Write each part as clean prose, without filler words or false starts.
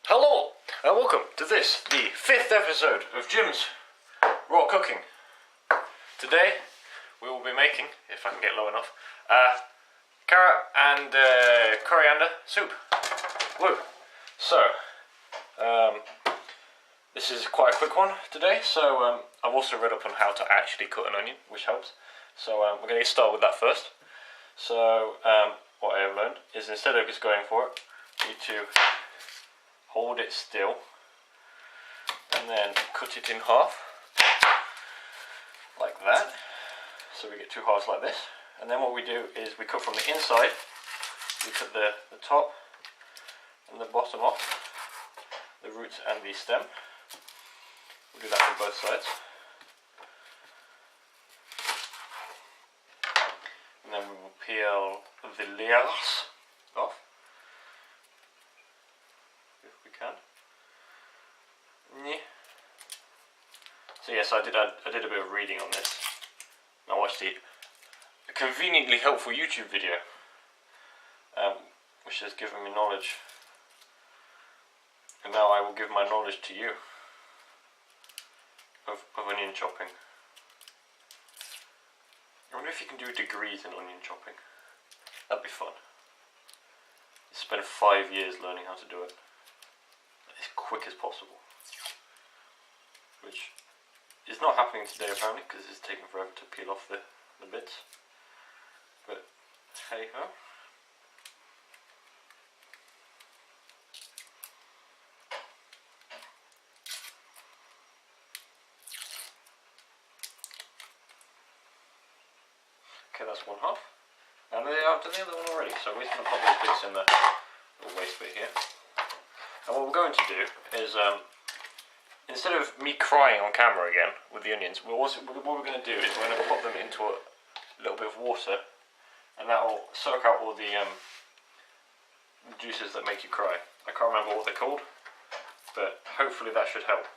Hello and welcome to this, the 5th episode of Jim's Raw Cooking. Today we will be making, if I can get low enough, carrot and coriander soup. Woo! So, this is quite a quick one today, so I've also read up on how to actually cut an onion, which helps. So we're going to start with that first. So what I have learned is instead of just going for it, you need to hold it still and then cut it in half like that, so we get two halves like this. And then what we do is we cut from the inside, we cut the top and the bottom off, the roots and the stem. We'll do that for both sides, and then we will peel the layers off if we can. Yeah. So yes, I did a bit of reading on this. I watched a conveniently helpful YouTube video, which has given me knowledge, and now I will give my knowledge to you of onion chopping. I wonder if you can do degrees in onion chopping. That'd be fun. Spend 5 years learning how to do it as quick as possible, which is not happening today apparently because it's taking forever to peel off the bits, but hey ho. Okay, that's one half, and I've done the other one already, so we're just going to pop those bits in the waste bit here. And what we're going to do is, instead of me crying on camera again with the onions, what we're going to do is we're going to pop them into a little bit of water, and that will soak out all the juices that make you cry. I can't remember what they're called, but hopefully that should help.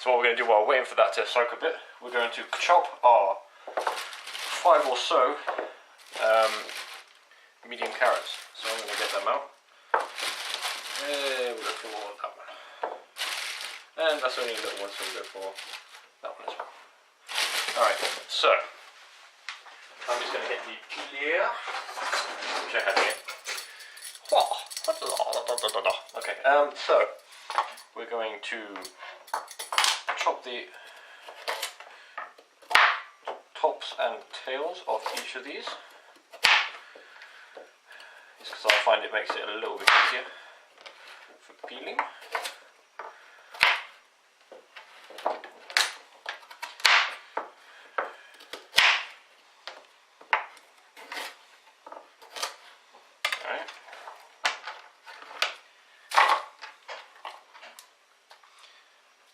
So what we're going to do while waiting for that to soak a bit, we're going to chop our 5 or so medium carrots. So I'm going to get them out. There we go for that one. And that's only a little one, so we'll go for that one as well. Alright, so I'm just going to get the peeler, which I have here. Okay, so we're going to chop the tops and tails off each of these, just because I find it makes it a little bit easier for peeling. Alright.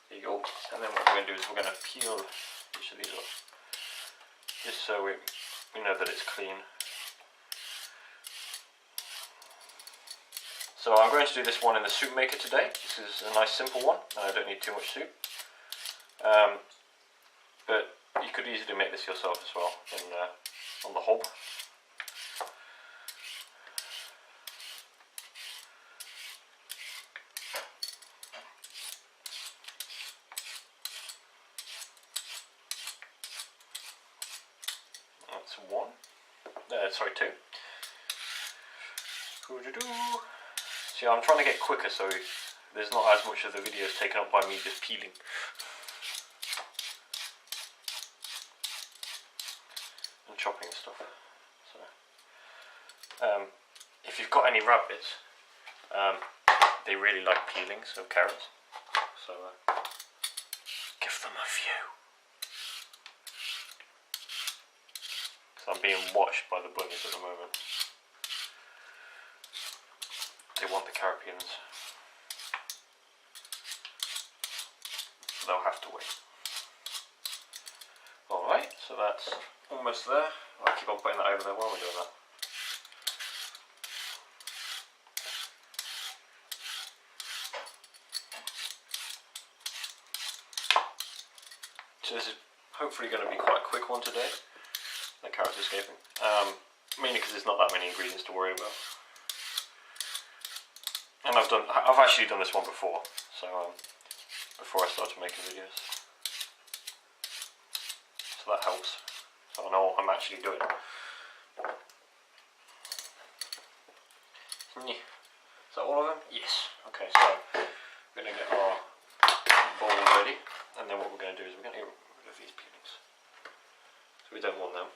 There you go. And then what we're going to do is we're going to peel each of these off, just so we know that it's clean. So I'm going to do this one in the soup maker today. This is a nice simple one, and I don't need too much soup. But you could easily make this yourself as well on the hob. That's one. Sorry, two. See, I'm trying to get quicker so there's not as much of the videos taken up by me just peeling. And chopping and stuff. So, if you've got any rabbits, they really like peelings of carrots. So, give them a few. Because I'm being watched by the bunnies at the moment. They want the carrot peelings. So they'll have to wait. Alright, so that's almost there. I'll keep on putting that over there while we're doing that. So this is hopefully going to be quite a quick one today. The carrot's escaping. Mainly because there's not that many ingredients to worry about. And I've actually done this one before, so before I started making videos, so that helps. So I know what I'm actually doing. Is that all of them? Yes. Okay, so we're going to get our bowl ready, and then what we're going to do is we're going to get rid of these peelings. So we don't want them.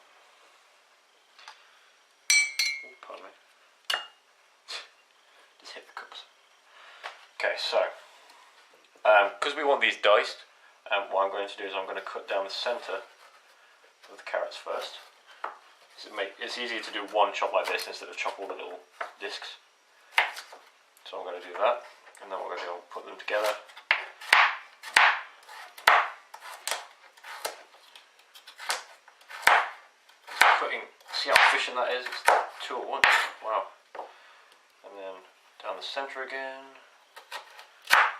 Oh, pardon me. Just hit the cups. Okay, so because we want these diced, what I'm going to do is I'm going to cut down the centre of the carrots first. So it's easier to do one chop like this instead of chop all the little discs. So I'm going to do that, and then what we're going to do, I'll put them together. Cutting, see how efficient that is? It's 2 at once. Wow. And then down the centre again.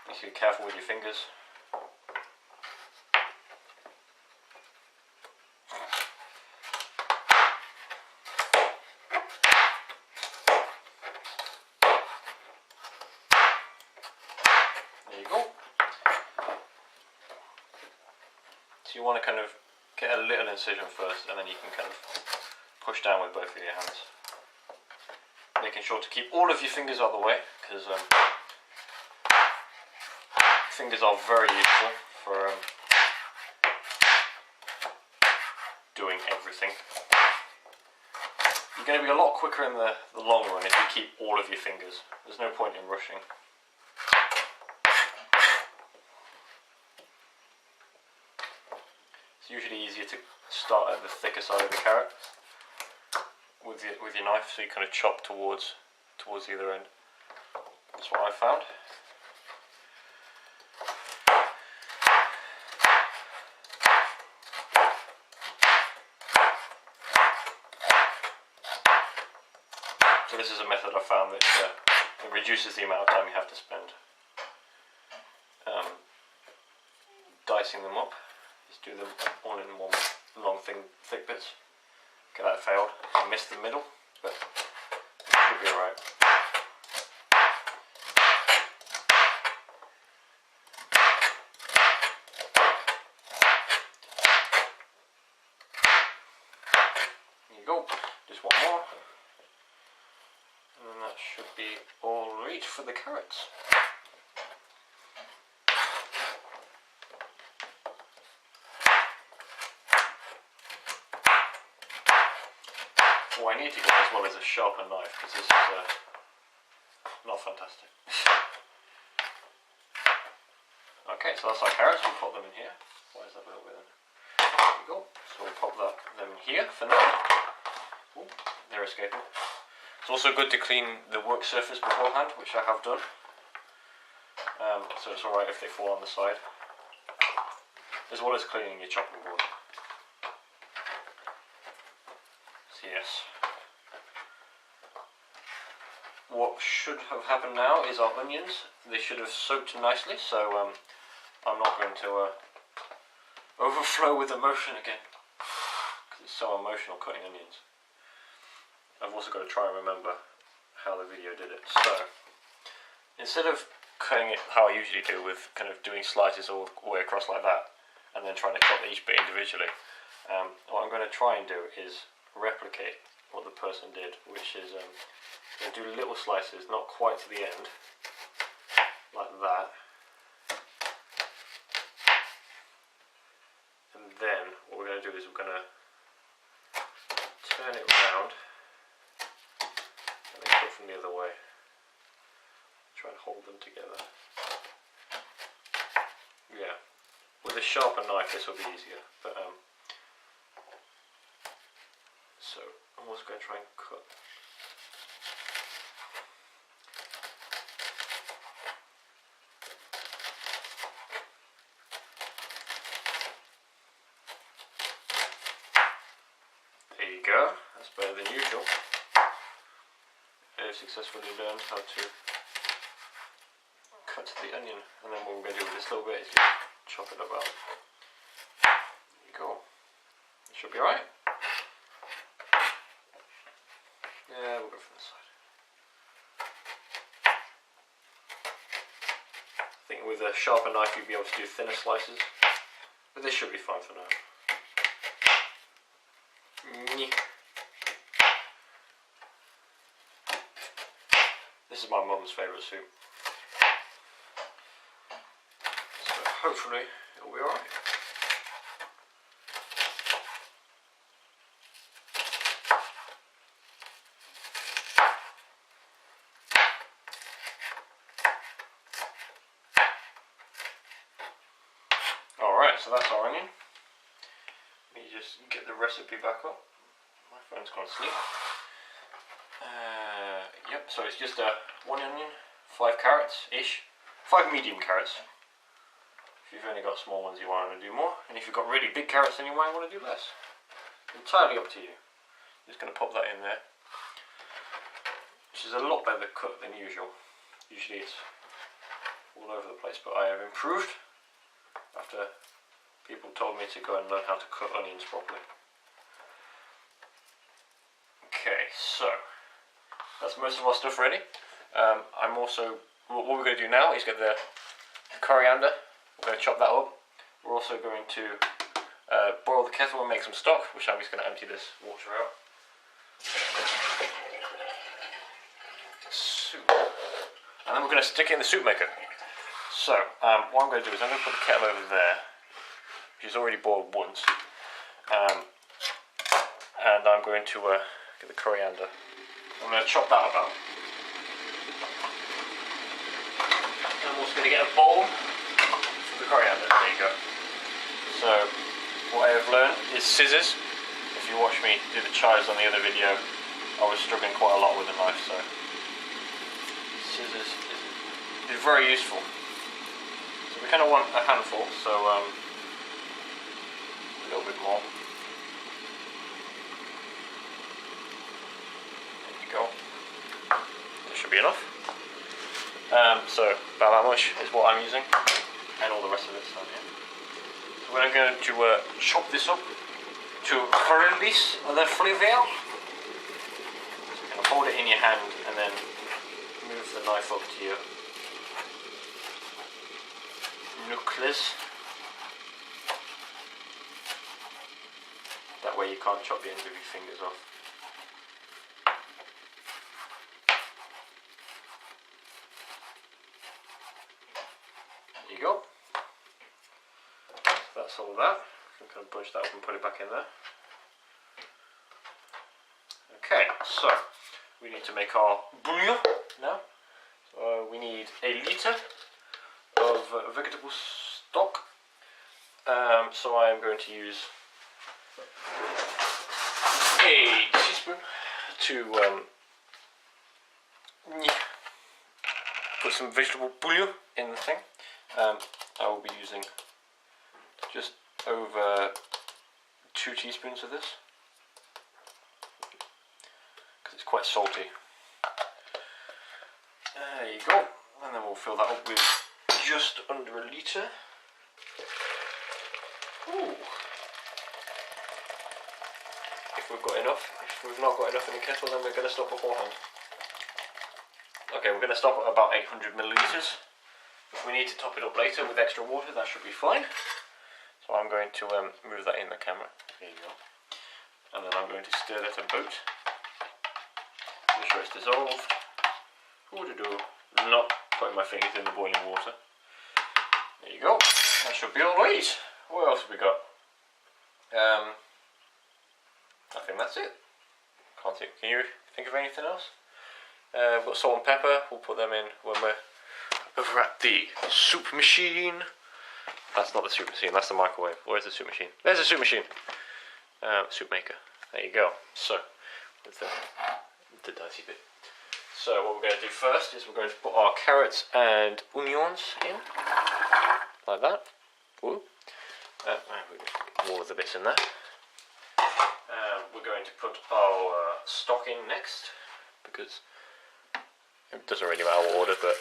You need to be careful with your fingers. There you go. So you want to kind of get a little incision first, and then you can kind of push down with both of your hands. Making sure to keep all of your fingers out of the way, because fingers are very useful for doing everything. You're going to be a lot quicker in the long run if you keep all of your fingers. There's no point in rushing. It's usually easier to start at the thicker side of the carrot with your knife, so you kind of chop towards the other end. That's what I found. So this is a method I found that it reduces the amount of time you have to spend dicing them up. Just do them all in one long thick bits. Okay, that failed. I missed the middle, but it should be alright. There you go. Just one more. And then that should be all right for the carrots. What I need to get as well is a sharper knife, because this is not fantastic. Okay, so that's our carrots. We'll pop them in here. Why is that a little bit in? There we go. So we'll pop them in here for now. Ooh, they're escaping. It's also good to clean the work surface beforehand, which I have done. So it's alright if they fall on the side. As well as cleaning your chopping board. So yes. What should have happened now is our onions. They should have soaked nicely, so I'm not going to overflow with emotion again, because it's so emotional cutting onions. I've also got to try and remember how the video did it. So instead of cutting it how I usually do, with kind of doing slices all the way across like that and then trying to cut each bit individually, what I'm going to try and do is replicate what the person did, which is do little slices, not quite to the end, like that, and then what we're going to do is we're going to turn it round and then cut from the other way. Try and hold them together. Yeah, with a sharper knife this will be easier, but so I'm also going to try and cut. There you go, that's better than usual. I've successfully learned how to cut the onion, and then what we're going to do with this little bit is just chop it about. There you go. It should be alright. Yeah, we'll go from this side. I think with a sharper knife you'd be able to do thinner slices, but this should be fine for now. This is my mum's favourite soup, so hopefully it'll be alright. Alright, so that's our onion. Let me just get the recipe back up. My phone's gone to sleep. Yep, so it's just 1 onion, 5 carrots-ish, 5 medium carrots. If you've only got small ones you want to do more, and if you've got really big carrots then you might want to do less. Entirely up to you. Just going to pop that in there, which is a lot better cut than usual. Usually it's all over the place, but I have improved after people told me to go and learn how to cut onions properly. Okay, so that's most of our stuff ready. I'm also, what we're going to do now is get the coriander. We're going to chop that up. We're also going to boil the kettle and make some stock, which I'm just going to empty this water out. Soup. And then we're going to stick it in the soup maker. So, what I'm going to do is I'm going to put the kettle over there, which is already boiled once, and I'm going to get the coriander. I'm going to chop that about. And I'm also going to get a bowl for the coriander. There you go. So, what I have learned is scissors. If you watch me do the chives on the other video, I was struggling quite a lot with a knife, so scissors is very useful. So we kind of want a handful, so a little bit more. There you go. That should be enough. So about that much is what I'm using, and all the rest of it's down here. So we're going to chop this up to release the flavor. So you're going to hold it in your hand and then move the knife up to your nucleus. That way you can't chop the ends of your fingers off. There you go. So that's all of that. I'm going to bunch that up and put it back in there. Okay, so we need to make our bouillon now. So we need a litre of vegetable stock. So I am going to use a teaspoon to put some vegetable bouillon in the thing. I will be using just over 2 teaspoons of this because it's quite salty. There you go, and then we'll fill that up with just under a litre. Ooh. If we've got enough. If we've not got enough in the kettle, then we're going to stop beforehand. Okay, we're going to stop at about 800 millilitres. If we need to top it up later with extra water, that should be fine. So I'm going to move that in the camera. There you go. And then I'm going to stir that about. Make sure it's dissolved. Ooh-doo-doo. Not putting my fingers in the boiling water. There you go. That should be alright. What else have we got? I think that's it. Can't think. Can you think of anything else? We've got salt and pepper. We'll put them in when we're over at the soup machine. That's not the soup machine, that's the microwave. Where's the soup machine? There's the soup machine. Soup maker. There you go. So, with the dicey bit. So what we're going to do first is we're going to put our carrots and onions in. Like that. Ooh. All of the bits in there. We're going to put our stock in next, because it doesn't really matter what order, but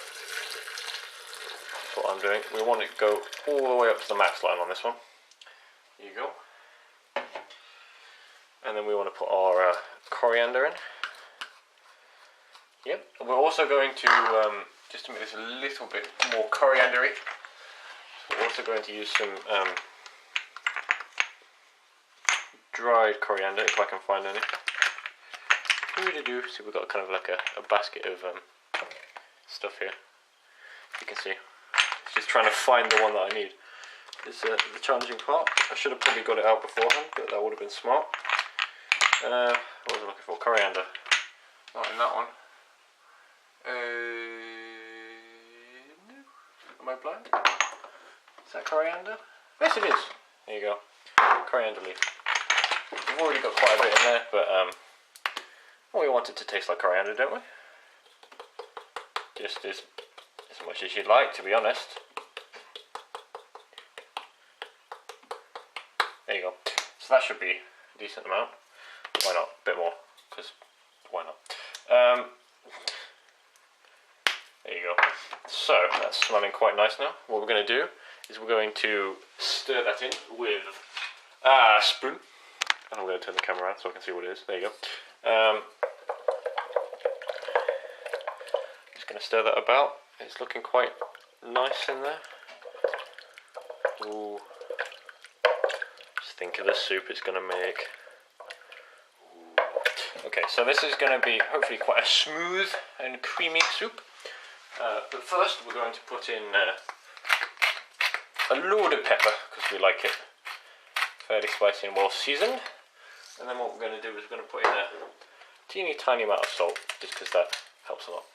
that's what I'm doing. We want it to go all the way up to the max line on this one. There you go. And then we want to put our coriander in. Yep. We're also going to just to make this a little bit more coriander-y. We're also going to use some dried coriander, if I can find any. So we've got kind of like a basket of stuff here. You can see. It's just trying to find the one that I need. It's the challenging part. I should have probably got it out beforehand, but that would have been smart. What was I looking for? Coriander. Not in that one. No. Am I blind? Is that coriander? Yes, it is. There you go. Coriander leaf. We've already got quite a bit in there, but well, we want it to taste like coriander, don't we? Just as much as you'd like, to be honest. There you go. So that should be a decent amount. Why not? A bit more, because why not? There you go. So that's smelling quite nice now. What we're going to do is we're going to stir that in with a spoon. And I'm going to turn the camera around so I can see what it is. There you go. Just going to stir that about. It's looking quite nice in there. Ooh. Just think of the soup it's going to make. Ooh. Okay, so this is going to be hopefully quite a smooth and creamy soup. But first we're going to put in a load of pepper, because we like it fairly spicy and well seasoned. And then what we're going to do is we're going to put in a teeny tiny amount of salt, just because that helps a lot.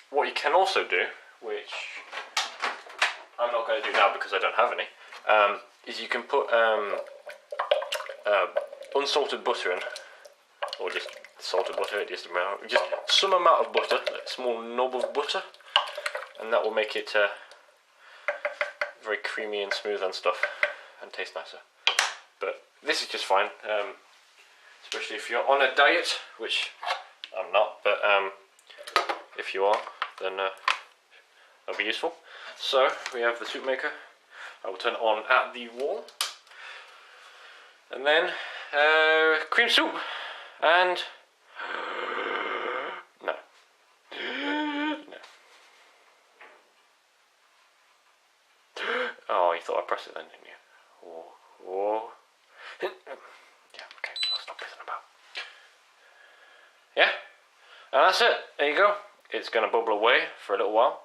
What you can also do, which I'm not going to do now because I don't have any, is you can put unsalted butter in, or just salted butter, just some amount of butter, a small knob of butter, and that will make it very creamy and smooth and stuff, and taste nicer. But this is just fine, especially if you're on a diet, which I'm not, but if you are, then that'll be useful. So we have the soup maker. I will turn it on at the wall, and then cream soup, and no. Oh, you thought I pressed it then, didn't you? Oh. Yeah, okay, I'll stop messing about. Yeah, and that's it. There you go. It's going to bubble away for a little while,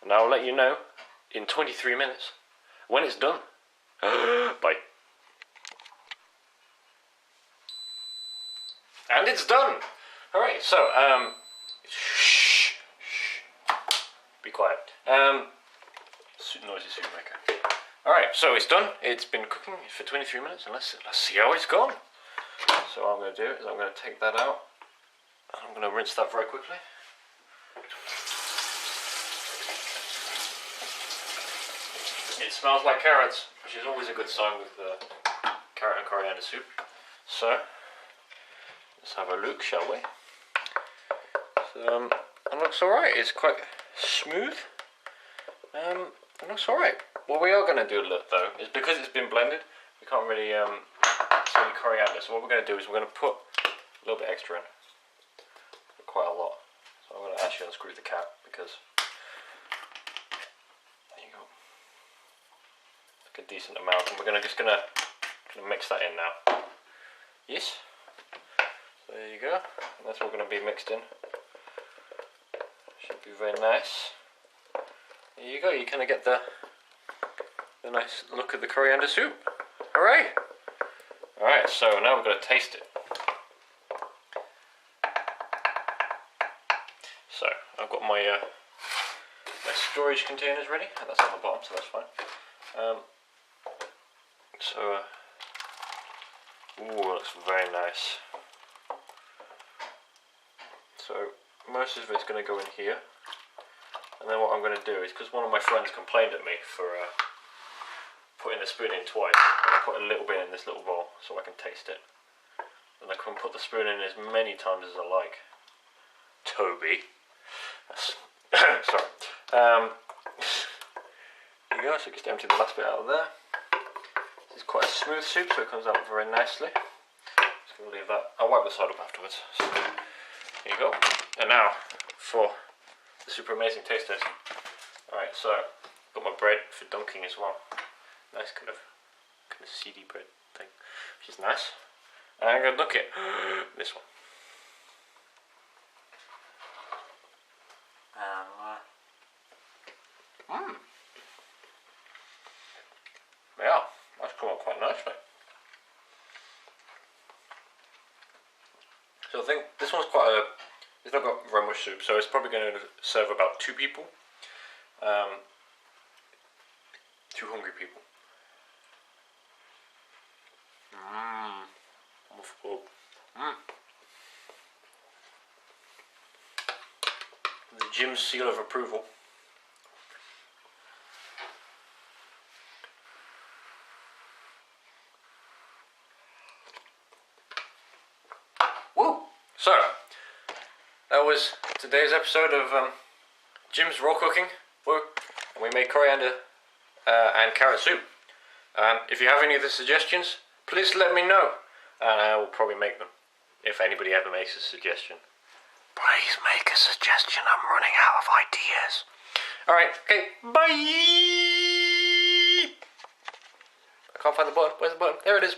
and I'll let you know in 23 minutes when it's done. Bye. And it's done. All right, so shh, be quiet. Noisy soup maker. All right, so it's done. It's been cooking for 23 minutes, and let's see how it's gone. So what I'm going to do is I'm going to take that out, and I'm going to rinse that very quickly. It smells like carrots, which is always a good sign with carrot and coriander soup. So let's have a look, shall we? So, it looks alright. It's quite smooth. It looks alright. What we are going to do though is, because it's been blended, we can't really see any coriander. So what we're going to do is we're going to put a little bit extra in, quite a lot. So I'm going to actually unscrew the cap, because there you go, like a decent amount, and we're just going to mix that in now. Yes. So there you go, and that's all going to be mixed in. Should be very nice. There you go. You kind of get the nice look of the coriander soup. Hooray! All right, so now we're going to taste it. So I've got my my storage containers ready. That's on the bottom, so that's fine. Ooh, looks very nice. So most of it's going to go in here, and then what I'm going to do is, because one of my friends complained at me for putting the spoon in twice, I'm going to put a little bit in this little bowl so I can taste it, and I can put the spoon in as many times as I like. Toby. Sorry. There you go, so just empty the last bit out of there. This is quite a smooth soup, so it comes out very nicely. Just going to leave that. I'll wipe the side up afterwards. So, there you go. And now for super amazing taste test. Alright, so got my bread for dunking as well. Nice kind of seedy bread thing, which is nice. And I'm gonna dunk it. This one. Yeah, that's come out quite nicely. So I think this one's quite a. It's not got very much soup, so it's probably going to serve about 2 people. 2 hungry people. I'm full. The Jim's seal of approval. Woo! So, that was today's episode of Jim's Raw Cooking. Woo! And we made coriander and carrot soup. If you have any other suggestions, please let me know. And I will probably make them. If anybody ever makes a suggestion. Please make a suggestion, I'm running out of ideas. Alright, okay, bye! I can't find the button. Where's the button? There it is.